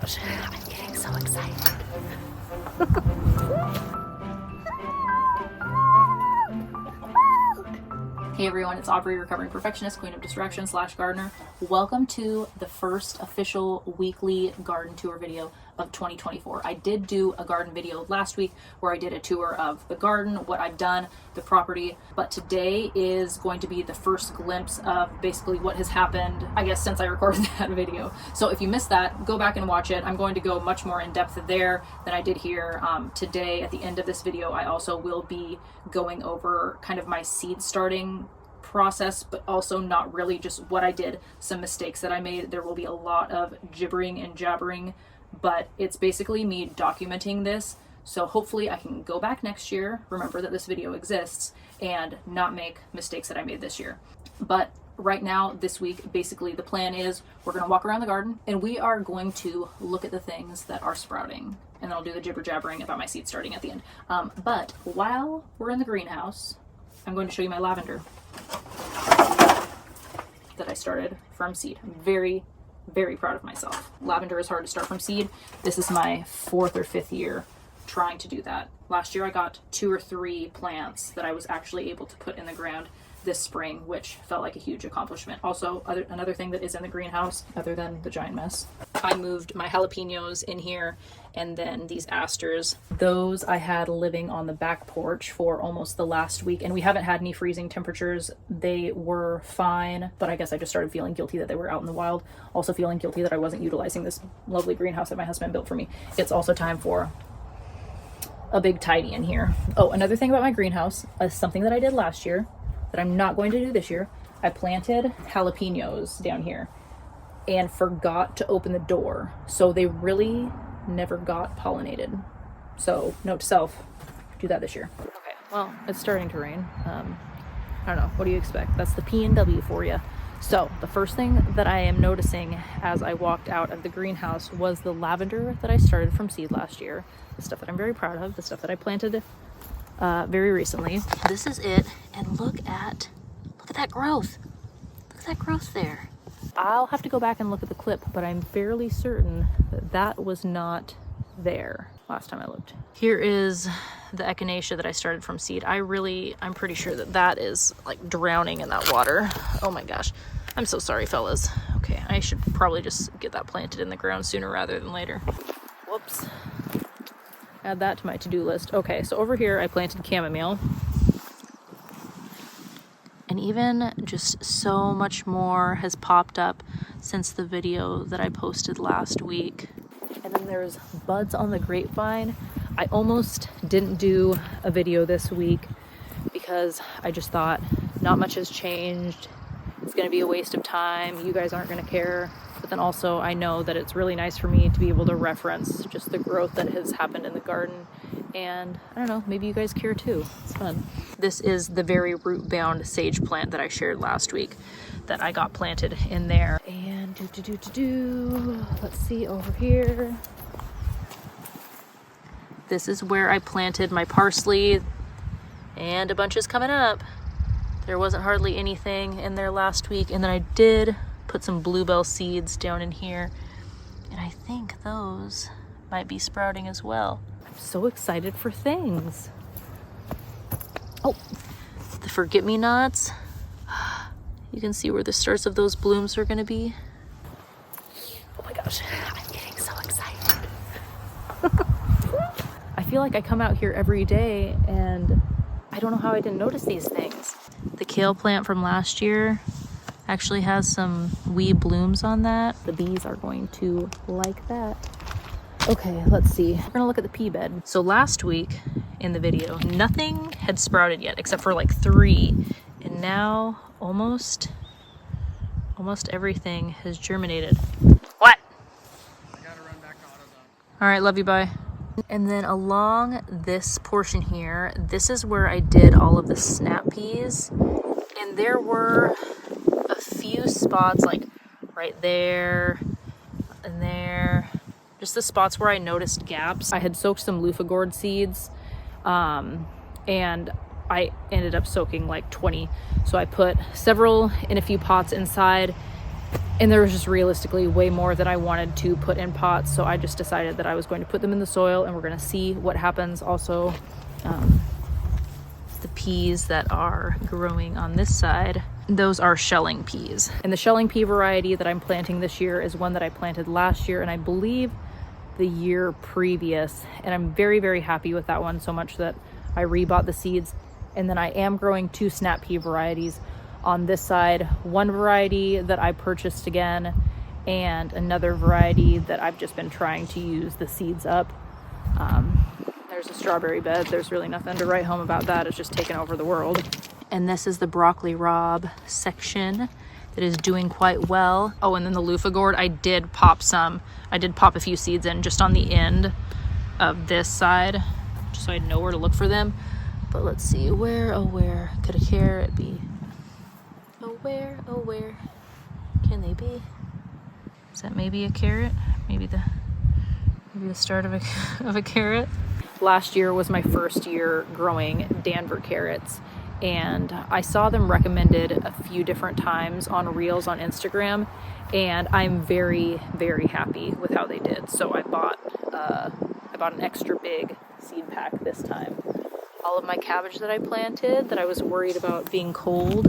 gosh, I'm getting so excited. Hey everyone, it's Aubrey, recovering perfectionist, queen of distraction / gardener. Welcome to the first official weekly garden tour video of 2024. I did do a garden video last week where I did a tour of the garden, what I've done, the property, but today is going to be the first glimpse of basically what has happened, I guess, since I recorded that video. So if you missed that, go back and watch it. I'm going to go much more in depth there than I did here. Today, at the end of this video, I also will be going over kind of my seed starting process, but also not really, just what I did, some mistakes that I made. There will be a lot of gibbering and jabbering, but it's basically me documenting this, so hopefully I can go back next year, remember that this video exists, and not make mistakes that I made this year. But right now, this week, basically the plan is we're going to walk around the garden and we are going to look at the things that are sprouting, and then I'll do the jibber jabbering about my seed starting at the end. But while we're in the greenhouse, I'm going to show you my lavender that I started from seed. I'm very, very proud of myself. Lavender is hard to start from seed. This is my 4th or 5th year trying to do that. Last year I got 2 or 3 plants that I was actually able to put in the ground this spring, which felt like a huge accomplishment. Also, another thing that is in the greenhouse, other than the giant mess, I moved my jalapenos in here, and then these asters. Those I had living on the back porch for almost the last week, and we haven't had any freezing temperatures. They were fine, but I guess I just started feeling guilty that they were out in the wild. Also feeling guilty that I wasn't utilizing this lovely greenhouse that my husband built for me. It's also time for a big tidy in here. Oh, another thing about my greenhouse is something that I did last year that I'm not going to do this year. I planted jalapenos down here and forgot to open the door, so they really never got pollinated. So note to self, do that this year. Okay, well, it's starting to rain. I don't know, what do you expect? That's the PNW for you. So the first thing that I am noticing as I walked out of the greenhouse was the lavender that I started from seed last year, the stuff that I'm very proud of, the stuff that I planted very recently. This is it, and look at that growth. Look at that growth there. I'll have to go back and look at the clip, but I'm fairly certain that that was not there last time I looked. Here is the echinacea that I started from seed. I'm pretty sure that that is like drowning in that water. Oh my gosh. I'm so sorry, fellas. Okay, I should probably just get that planted in the ground sooner rather than later. Whoops. Add that to my to-do list. Okay, so over here I planted chamomile. And even just so much more has popped up since the video that I posted last week. And then there's buds on the grapevine. I almost didn't do a video this week because I just thought not much has changed. It's gonna be a waste of time. You guys aren't gonna care. But then also I know that it's really nice for me to be able to reference just the growth that has happened in the garden. And I don't know, maybe you guys care too. It's fun. This is the very root-bound sage plant that I shared last week that I got planted in there. And let's see over here. This is where I planted my parsley, and a bunch is coming up. There wasn't hardly anything in there last week, and then I did put some bluebell seeds down in here, and I think those might be sprouting as well. I'm so excited for things. Oh, the forget-me-nots. You can see where the starts of those blooms are gonna be. Oh my gosh, I'm getting so excited. I feel like I come out here every day and I don't know how I didn't notice these things. The kale plant from last year actually has some wee blooms on that. The bees are going to like that. Okay, let's see. We're gonna look at the pea bed. So last week in the video, nothing had sprouted yet except for like 3. And now almost everything has germinated. What? I gotta run back to AutoZone. All right, love you, bye. And then along this portion here, this is where I did all of the snap peas. And there were a few spots like right there and there. Just the spots where I noticed gaps. I had soaked some loofah gourd seeds, and I ended up soaking like 20. So I put several in a few pots inside, And there was just realistically way more that I wanted to put in pots, so I just decided that I was going to put them in the soil and we're going to see what happens. Also, the peas that are growing on this side, those are shelling peas. And the shelling pea variety that I'm planting this year is one that I planted last year and I believe the year previous, and I'm very, very happy with that one, so much that I rebought the seeds. And then I am growing 2 snap pea varieties on this side, one variety that I purchased again and another variety that I've just been trying to use the seeds up. There's a strawberry bed. There's really nothing to write home about that. It's just taken over the world. And this is the broccoli rabe section that is doing quite well. Oh, and then the loofah gourd, I did pop a few seeds in just on the end of this side, just so I know where to look for them. But let's see, where could a carrot be? Where can they be? Is that maybe a carrot? Maybe the start of a carrot? Last year was my first year growing Denver carrots, and I saw them recommended a few different times on Reels on Instagram, and I'm very, very happy with how they did. So I bought an extra big seed pack this time. All of my cabbage that I planted that I was worried about being cold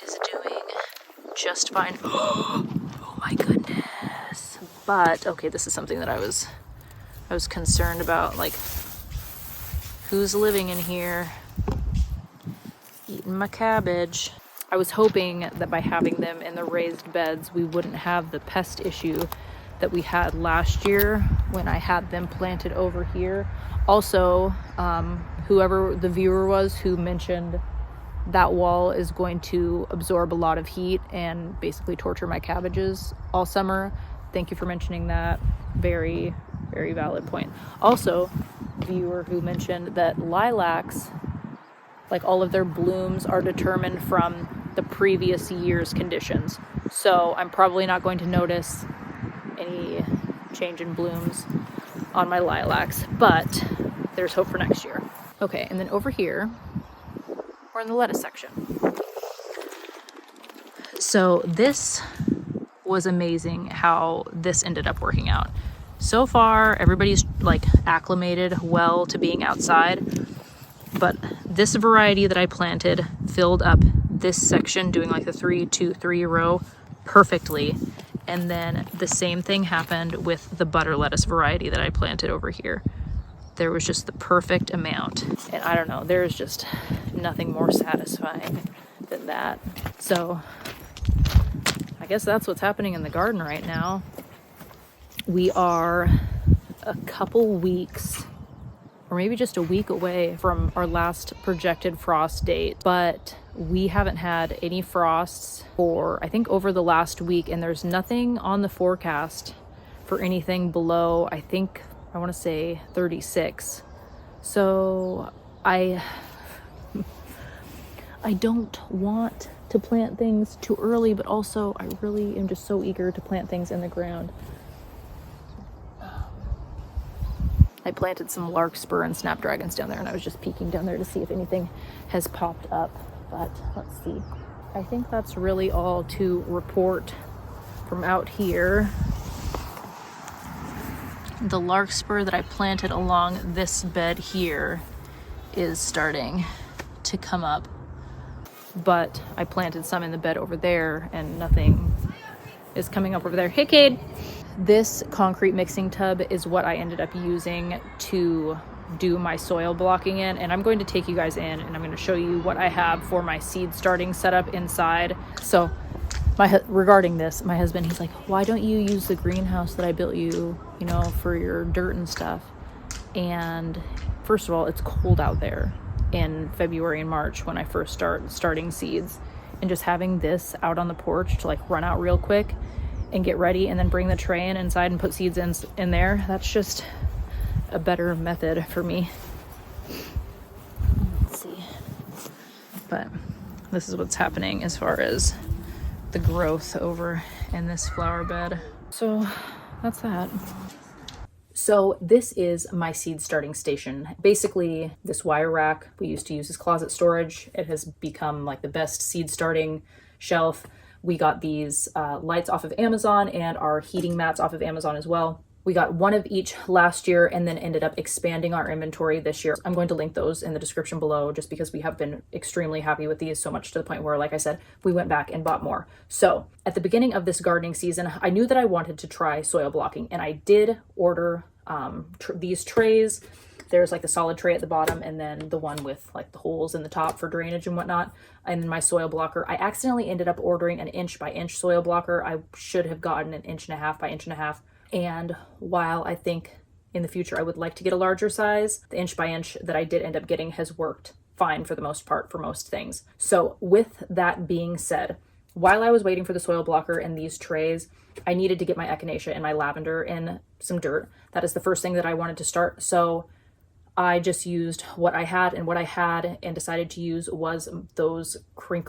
is doing just fine. Oh my goodness. But okay, this is something that I was concerned about, like, who's living in here eating my cabbage. I was hoping that by having them in the raised beds we wouldn't have the pest issue that we had last year when I had them planted over here. Also, whoever the viewer was who mentioned that wall is going to absorb a lot of heat and basically torture my cabbages all summer. Thank you for mentioning that. Very, very valid point. Also, viewer who mentioned that lilacs, like all of their blooms, are determined from the previous year's conditions. So I'm probably not going to notice any change in blooms on my lilacs, but there's hope for next year. Okay, and then over here, we're in the lettuce section. So this was amazing how this ended up working out. So far, everybody's like acclimated well to being outside, but this variety that I planted filled up this section, doing like the 3-2-3 row perfectly. And then the same thing happened with the butter lettuce variety that I planted over here. There was just the perfect amount. And I don't know, there's just nothing more satisfying than that. So I guess that's what's happening in the garden right now. We are a couple weeks, or maybe just a week away from our last projected frost date, but we haven't had any frosts for, I think, over the last week, and there's nothing on the forecast for anything below, I want to say 36. So I don't want to plant things too early, but also I really am just so eager to plant things in the ground. I planted some larkspur and snapdragons down there, and I was just peeking down there to see if anything has popped up. But let's see. I think that's really all to report from out here. The larkspur that I planted along this bed here is starting to come up, but I planted some in the bed over there and nothing is coming up over there. Hey, Cade! This concrete mixing tub is what I ended up using to do my soil blocking in, and I'm going to take you guys in and I'm going to show you what I have for my seed starting setup inside. So regarding this, my husband, he's like, why don't you use the greenhouse that I built you, for your dirt and stuff? And first of all, it's cold out there in February and March when I first starting seeds, and just having this out on the porch to like run out real quick and get ready and then bring the tray inside and put seeds in there, that's just a better method for me. Let's see. But this is what's happening as far as the growth over in this flower bed. So that's that. So this is my seed starting station. Basically, this wire rack we used to use as closet storage. It has become like the best seed starting shelf. We got these lights off of Amazon and our heating mats off of Amazon as well. We got one of each last year and then ended up expanding our inventory this year. I'm going to link those in the description below just because we have been extremely happy with these, so much to the point where, like I said, we went back and bought more. So at the beginning of this gardening season, I knew that I wanted to try soil blocking, and I did order these trays. There's like the solid tray at the bottom and then the one with like the holes in the top for drainage and whatnot. And then my soil blocker, I accidentally ended up ordering an 1-inch soil blocker. I should have gotten an 1.5 by 1.5 inch. And while I think in the future I would like to get a larger size, the 1 inch that I did end up getting has worked fine for the most part for most things. So with that being said, while I was waiting for the soil blocker and these trays, I needed to get my echinacea and my lavender in some dirt. That is the first thing that I wanted to start. So I just used what I had, and what I had and decided to use was those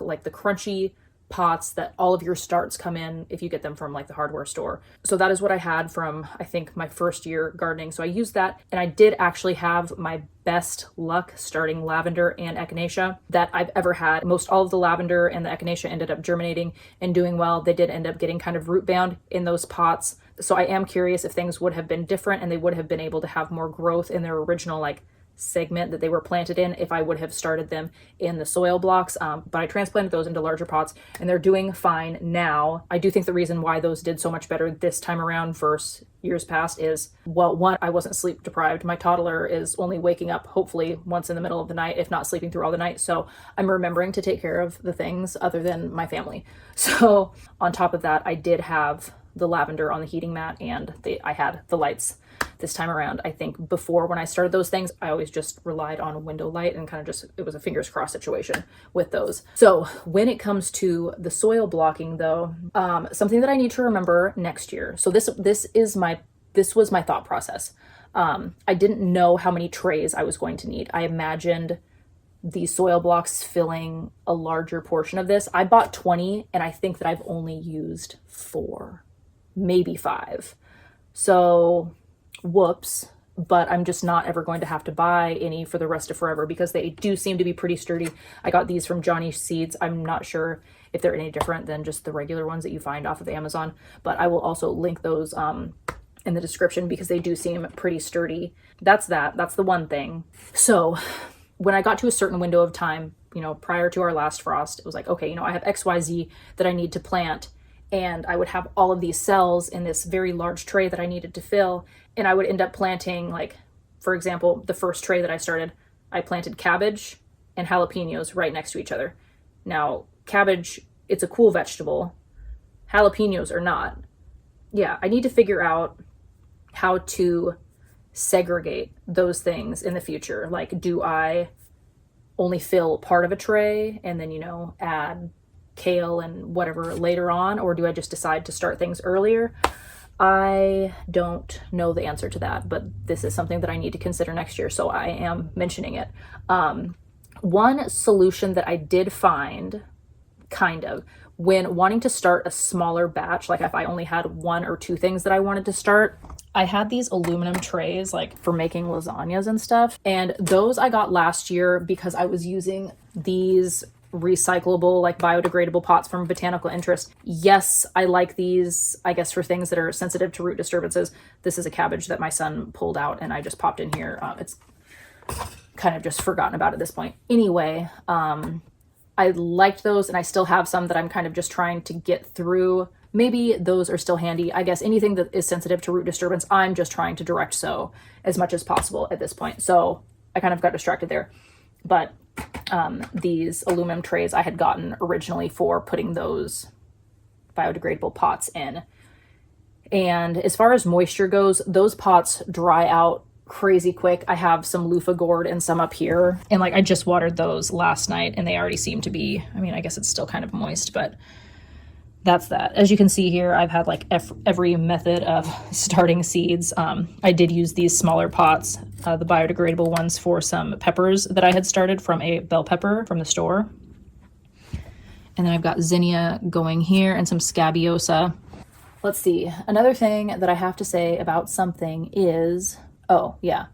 like the crunchy pots that all of your starts come in if you get them from like the hardware store. So that is what I had from, I think, my first year gardening. So I used that, and I did actually have my best luck starting lavender and echinacea that I've ever had. Most all of the lavender and the echinacea ended up germinating and doing well. They did end up getting kind of root bound in those pots. So I am curious if things would have been different and they would have been able to have more growth in their original like segment that they were planted in if I would have started them in the soil blocks. But I transplanted those into larger pots and they're doing fine now. I do think the reason why those did so much better this time around versus years past is, well, one, I wasn't sleep deprived. My toddler is only waking up hopefully once in the middle of the night, if not sleeping through all the night. So I'm remembering to take care of the things other than my family. So on top of that, I did have the lavender on the heating mat and I had the lights this time around. I think before, when I started those things, I always just relied on a window light and kind of just, it was a fingers crossed situation with those. So when it comes to the soil blocking though, something that I need to remember next year. So this was my thought process. I didn't know how many trays I was going to need. I imagined these soil blocks filling a larger portion of this. I bought 20 and I think that I've only used 4, maybe 5. So whoops, but I'm just not ever going to have to buy any for the rest of forever because they do seem to be pretty sturdy. I got these from Johnny's Seeds. I'm not sure if they're any different than just the regular ones that you find off of Amazon, but I will also link those in the description because they do seem pretty sturdy. That's the one thing. So when I got to a certain window of time, prior to our last frost, it was like, okay, I have XYZ that I need to plant. And I would have all of these cells in this very large tray that I needed to fill. And I would end up planting, like, for example, the first tray that I started, I planted cabbage and jalapenos right next to each other. Now, cabbage, it's a cool vegetable. Jalapenos are not. Yeah, I need to figure out how to segregate those things in the future. Like, do I only fill part of a tray and then, add kale and whatever later on, or do I just decide to start things earlier? I don't know the answer to that, but this is something that I need to consider next year, so I am mentioning it. One solution that I did find, kind of, when wanting to start a smaller batch, like if I only had 1 or 2 things that I wanted to start, I had these aluminum trays like for making lasagnas and stuff, and those I got last year because I was using these recyclable, like biodegradable pots from Botanical Interest. Yes, I like these, I guess, for things that are sensitive to root disturbances. This is a cabbage that my son pulled out and I just popped in here. It's kind of just forgotten about at this point. Anyway, I liked those and I still have some that I'm kind of just trying to get through. Maybe those are still handy. I guess anything that is sensitive to root disturbance, I'm just trying to direct sow as much as possible at this point. So I kind of got distracted there. But these aluminum trays I had gotten originally for putting those biodegradable pots in. And as far as moisture goes, those pots dry out crazy quick. I have some loofah gourd and some up here. And I just watered those last night and they already seem to be, I guess it's still kind of moist, but that's that. As you can see here, I've had every method of starting seeds. I did use these smaller pots, the biodegradable ones, for some peppers that I had started from a bell pepper from the store. And then I've got zinnia going here and some scabiosa. Let's see. Another thing that I have to say about something is, oh yeah.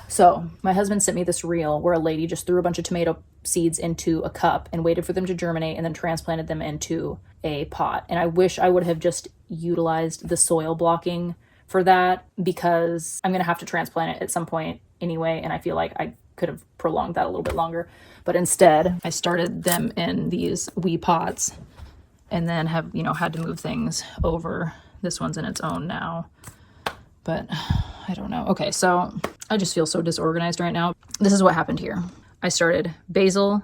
So my husband sent me this reel where a lady just threw a bunch of tomato seeds into a cup and waited for them to germinate and then transplanted them into a pot. And I wish I would have just utilized the soil blocking for that, because I'm going to have to transplant it at some point anyway. And I feel like I could have prolonged that a little bit longer. But instead, I started them in these wee pots and then have, you know, had to move things over. This one's in its own now. But I don't know. Okay, so I just feel so disorganized right now. This is what happened here. I started basil,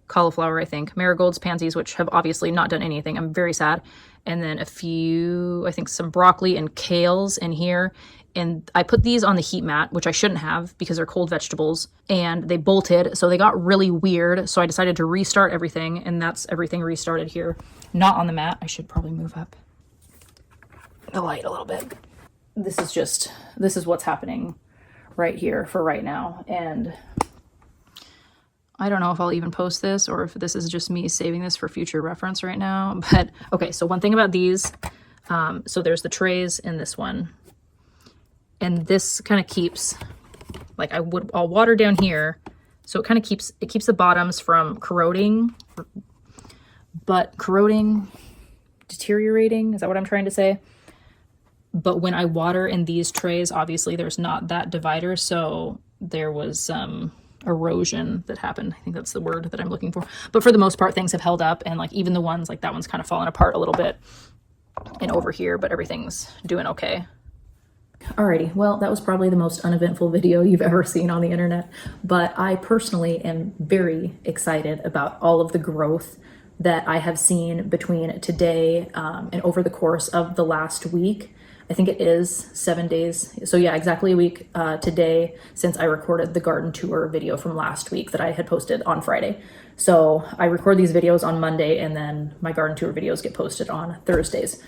cauliflower, I think, marigolds, pansies, which have obviously not done anything. I'm very sad. And then a few, I think some broccoli and kales in here. And I put these on the heat mat, which I shouldn't have because they're cold vegetables, and they bolted. So they got really weird. So I decided to restart everything, and that's everything restarted here. Not on the mat. I should probably move up the light a little bit. This is what's happening right here for right now. And I don't know if I'll even post this or if this is just me saving this for future reference right now. But okay, so one thing about these, so there's the trays in this one. And this kind of keeps, like I'll water down here. So it kind of keeps the bottoms from corroding, deteriorating. Is that what I'm trying to say? But when I water in these trays, obviously there's not that divider. So there was some erosion that happened. I think that's the word that I'm looking for. But for the most part, things have held up. And like even the ones, like that one's kind of fallen apart a little bit and over here, but everything's doing okay. Alrighty, well, that was probably the most uneventful video you've ever seen on the internet, but I personally am very excited about all of the growth that I have seen between today and over the course of the last week. I think it is 7 days. So yeah, exactly a week today since I recorded the garden tour video from last week that I had posted on Friday. So I record these videos on Monday and then my garden tour videos get posted on Thursdays.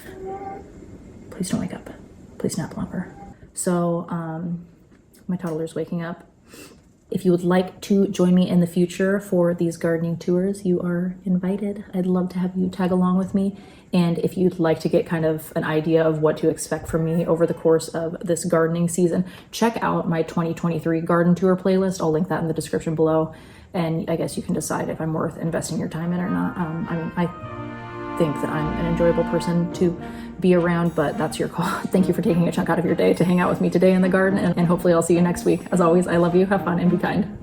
Please don't wake up. Please nap longer. So my toddler's waking up. If you would like to join me in the future for these gardening tours, you are invited. I'd love to have you tag along with me. And if you'd like to get kind of an idea of what to expect from me over the course of this gardening season, check out my 2023 garden tour playlist. I'll link that in the description below. And I guess you can decide if I'm worth investing your time in or not. I think that I'm an enjoyable person to be around, but that's your call. Thank you for taking a chunk out of your day to hang out with me today in the garden, and hopefully I'll see you next week. As always, I love you, have fun, and be kind.